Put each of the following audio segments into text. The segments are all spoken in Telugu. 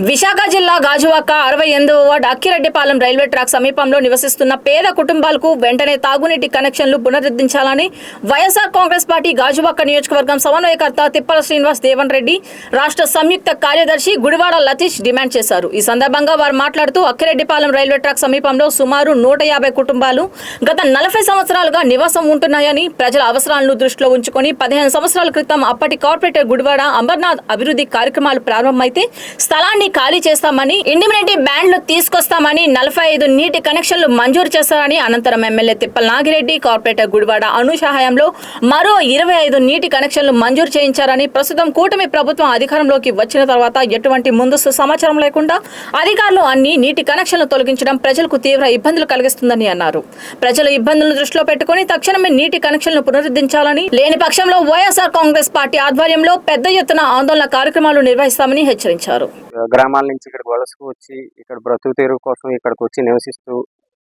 విశాఖ జిల్లా గాజువాక 68వ వార్డు అక్కిరెడ్డిపాలెం రైల్వే ట్రాక్ సమీపంలో నివసిస్తున్న పేద కుటుంబాలకు వెంటనే తాగునీటి కనెక్షన్లు పునరుద్ధరించాలని వైఎస్ఆర్ కాంగ్రెస్ పార్టీ గాజువాక నియోజకవర్గం సమన్వయకర్త తిప్పల శ్రీనివాస్ దేవన్ రెడ్డి రాష్ట్ర సంయుక్త కార్యదర్శి గుడివాడ లతీష్ డిమాండ్ చేశారు. ఈ సందర్భంగా వారు మాట్లాడుతూ అక్కిరెడ్డిపాలెం రైల్వే ట్రాక్ సమీపంలో సుమారు 150 కుటుంబాలు గత 40 సంవత్సరాలుగా నివాసం ఉంటున్నాయని, ప్రజల అవసరాలను దృష్టిలో ఉంచుకొని 15 సంవత్సరాల క్రితం అప్పటి కార్పొరేటర్ గుడివాడ అమర్నాథ్ అభివృద్ధి కార్యక్రమాలు ప్రారంభమైతే స్థలాన్ని ఖాళీ చేస్తామని, ఇండిమినిటీ బ్యాండ్లు తీసుకొస్తామని, 45 నీటి కనెక్షన్లు మంజూరు చేస్తారని, అనంతరం ఎమ్మెల్యే తిప్పల నాగిరెడ్డి కార్పొరేటర్ గుడివాడ అను సహాయంలో మరో 25 నీటి కనెక్షన్లు మంజూరు చేయించారని, ప్రస్తుతం కూటమి ప్రభుత్వం అధికారంలోకి వచ్చిన తర్వాత ఎటువంటి ముందస్తు సమాచారం లేకుండా అధికారులు అన్ని నీటి కనెక్షన్లు తొలగించడం ప్రజలకు తీవ్ర ఇబ్బందులు కలిగిస్తుందని అన్నారు. ప్రజల ఇబ్బందులను దృష్టిలో పెట్టుకుని తక్షణమే నీటి కనెక్షన్లు పునరుద్ధరించాలని, లేని పక్షంలో వైఎస్ఆర్ కాంగ్రెస్ పార్టీ ఆధ్వర్యంలో పెద్ద ఎత్తున ఆందోళన కార్యక్రమాలు నిర్వహిస్తామని హెచ్చరించారు. గ్రామాల నుంచి ఇక్కడికి వలసకు వచ్చి ఇక్కడ బ్రతుకు తెరువు కోసం ఇక్కడికి వచ్చి నివసిస్తూ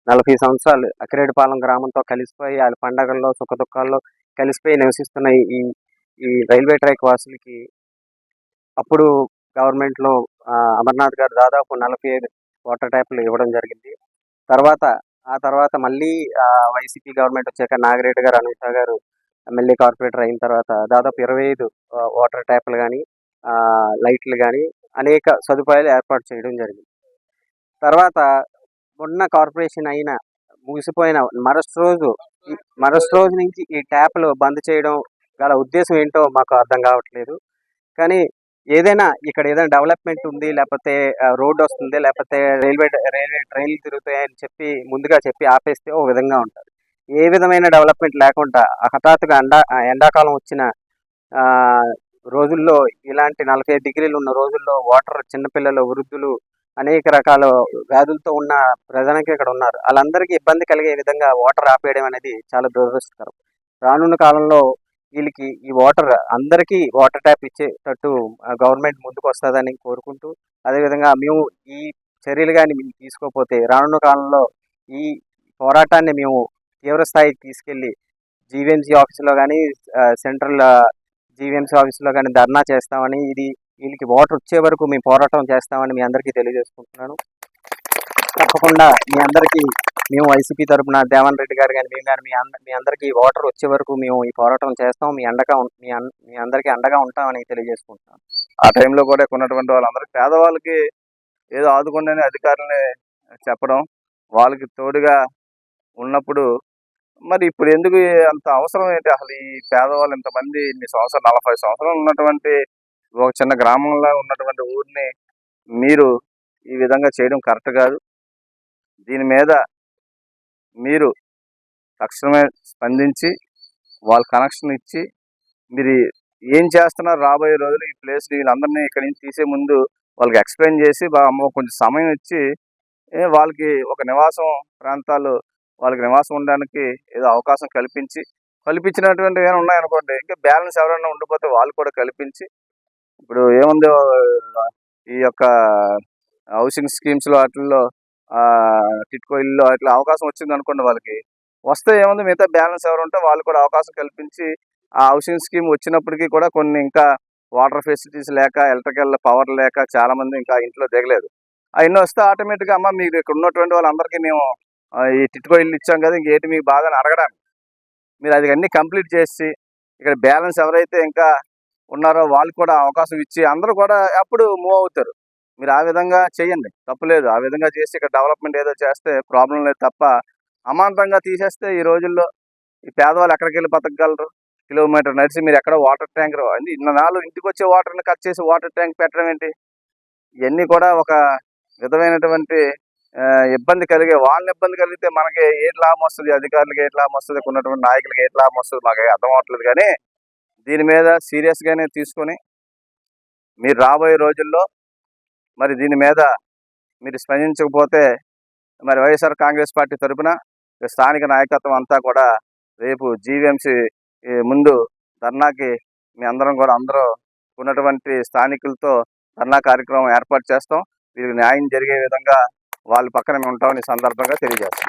40 సంవత్సరాలు అక్కిరెడ్డిపాలెం గ్రామంతో కలిసిపోయి వాళ్ళ పండగల్లో సుఖదుఖాల్లో కలిసిపోయి నివసిస్తున్న ఈ రైల్వే ట్రాక్ వాసులకి అప్పుడు గవర్నమెంట్లో అమర్నాథ్ గారు దాదాపు 45 వాటర్ ట్యాప్లు ఇవ్వడం జరిగింది. ఆ తర్వాత మళ్ళీ వైసీపీ గవర్నమెంట్ వచ్చాక నాగిరెడ్డి గారు, అనుష గారు ఎమ్మెల్యే కార్పొరేటర్ అయిన తర్వాత దాదాపు 25 వాటర్ ట్యాప్లు కానీ లైట్లు కానీ అనేక సదుపాయాలు ఏర్పాటు చేయడం జరిగింది. తర్వాత మొన్న కార్పొరేషన్ అయిన ముగిసిపోయిన మరుసటి రోజు నుంచి ఈ ట్యాప్లు బంద్ చేయడం గల ఉద్దేశం ఏంటో మాకు అర్థం కావట్లేదు. కానీ ఇక్కడ ఏదైనా డెవలప్మెంట్ ఉంది, లేకపోతే రోడ్డు వస్తుంది, లేకపోతే రైల్వే ట్రైన్లు తిరుగుతాయని ముందుగా చెప్పి ఆపేస్తే ఓ విధంగా ఉంటుంది. ఏ విధమైన డెవలప్మెంట్ లేకుండా హఠాత్తుగా ఎండాకాలం వచ్చిన రోజుల్లో ఇలాంటి 45 డిగ్రీలు ఉన్న రోజుల్లో వాటర్ చిన్నపిల్లలు, వృద్ధులు, అనేక రకాల వ్యాధులతో ఉన్న ప్రజలకి ఇక్కడ ఉన్నారు. వాళ్ళందరికీ ఇబ్బంది కలిగే విధంగా వాటర్ ఆపేయడం అనేది చాలా దురదృష్టకరం. రానున్న కాలంలో వీళ్ళకి ఈ వాటర్ అందరికీ వాటర్ ట్యాప్ ఇచ్చేటట్టు గవర్నమెంట్ ముందుకు వస్తుందని కోరుకుంటూ, అదేవిధంగా మేము ఈ చర్యలు కానీ తీసుకోకపోతే రానున్న కాలంలో ఈ పోరాటాన్ని మేము తీవ్ర స్థాయికి తీసుకెళ్ళి జీవీఎంసీ ఆఫీసులో కానీ సెంట్రల్ జీవీఎంసీ ఆఫీసులో కానీ ధర్నా చేస్తామని, వీళ్ళకి వాటర్ వచ్చే వరకు మేము పోరాటం చేస్తామని మీ అందరికీ తెలియజేసుకుంటున్నాను. తప్పకుండా మీ అందరికీ మేము వైసీపీ తరఫున దేవన్ రెడ్డి గారు కానీ మేము కానీ మీ అందరికీ వాటర్ వచ్చే వరకు మేము ఈ పోరాటం చేస్తాం, మీ అందరికీ అండగా ఉంటామని తెలియజేసుకుంటున్నాను. ఆ టైంలో కూడా ఉన్నటువంటి వాళ్ళందరికీ పేదవాళ్ళకి ఏదో ఆదుకోండి అధికారులని చెప్పడం, వాళ్ళకి తోడుగా ఉన్నప్పుడు మరి ఇప్పుడు ఎందుకు అంత అవసరం ఏంటి? అసలు ఈ పేదవాళ్ళు ఇంతమంది ఇన్ని సంవత్సరాలు 40 సంవత్సరాలు ఉన్నటువంటి ఒక చిన్న గ్రామంలో ఉన్నటువంటి ఊరిని మీరు ఈ విధంగా చేయడం కరెక్ట్ కాదు. దీని మీద మీరు తక్షణమే స్పందించి వాళ్ళ కనెక్షన్ ఇచ్చి మీరు ఏం చేస్తున్నారు రాబోయే రోజులు ఈ ప్లేస్ వీళ్ళందరినీ ఇక్కడి నుంచి తీసే ముందు వాళ్ళకి ఎక్స్ప్లెయిన్ చేసి కొంచెం సమయం ఇచ్చి వాళ్ళకి ఒక నివాసం ప్రాంతాలు వాళ్ళకి నివాసం ఉండడానికి ఏదో అవకాశం కల్పించినటువంటి ఏమైనా ఉన్నాయనుకోండి, ఇంకా బ్యాలెన్స్ ఎవరైనా ఉండిపోతే వాళ్ళు కూడా కల్పించి, ఇప్పుడు ఏముంది ఈ యొక్క హౌసింగ్ స్కీమ్స్లో వాటిల్లో టిట్కో ఇల్లు అట్లా అవకాశం వచ్చింది అనుకోండి, వాళ్ళకి వస్తే ఏముంది మిగతా బ్యాలెన్స్ ఎవరు ఉంటే వాళ్ళు కూడా అవకాశం కల్పించి ఆ హౌసింగ్ స్కీమ్ వచ్చినప్పటికీ కూడా కొన్ని ఇంకా వాటర్ ఫెసిలిటీస్ లేక, ఎలక్ట్రికల్ పవర్ లేక చాలామంది ఇంకా ఇంట్లో దిగలేదు. అవన్నీ వస్తే ఆటోమేటిక్గా అమ్మ మీరు ఇక్కడ ఉన్నటువంటి వాళ్ళందరికీ మేము ఈ టిట్కో ఇల్లు ఇచ్చాం కదా, ఇంకేంటి మీకు బాగా అడగడానికి మీరు అది అన్నీ కంప్లీట్ చేసి ఇక్కడ బ్యాలెన్స్ ఎవరైతే ఇంకా ఉన్నారో వాళ్ళు కూడా అవకాశం ఇచ్చి అందరూ కూడా అప్పుడు మూవ్ అవుతారు. మీరు ఆ విధంగా చేయండి, తప్పులేదు. ఆ విధంగా చేసి ఇక్కడ డెవలప్మెంట్ ఏదో చేస్తే ప్రాబ్లం లేదు. తప్ప అమాంతంగా తీసేస్తే ఈ రోజుల్లో ఈ పేదవాళ్ళు ఎక్కడికి వెళ్ళి బతకగలరు? కిలోమీటర్ నడిచి మీరు ఎక్కడ వాటర్ ట్యాంక్ నాలుగు ఇంటికి వచ్చే వాటర్ని కట్ చేసి వాటర్ ట్యాంక్ పెట్టడం ఏంటి? ఇవన్నీ కూడా ఒక విధమైనటువంటి వాళ్ళని ఇబ్బంది కలిగితే మనకి ఏం లాభం వస్తుంది? అధికారులకి ఏం లాభం వస్తుంది? ఉన్నటువంటి నాయకులకి ఏం లాభం వస్తుంది? మాకు అర్థం అవట్లేదు. కానీ దీని మీద సీరియస్గానే తీసుకొని మీరు రాబోయే రోజుల్లో మరి దీని మీద మీరు స్పందించకపోతే మరి వైఎస్ఆర్ కాంగ్రెస్ పార్టీ తరఫున స్థానిక నాయకత్వం అంతా కూడా రేపు జీవీఎంసీ ముందు ధర్నాకి అందరూ ఉన్నటువంటి స్థానికులతో ధర్నా కార్యక్రమం ఏర్పాటు చేస్తాం. వీరికి న్యాయం జరిగే విధంగా వాళ్ళ పక్కన మేము ఉంటామని సందర్భంగా తెలియజేస్తాం.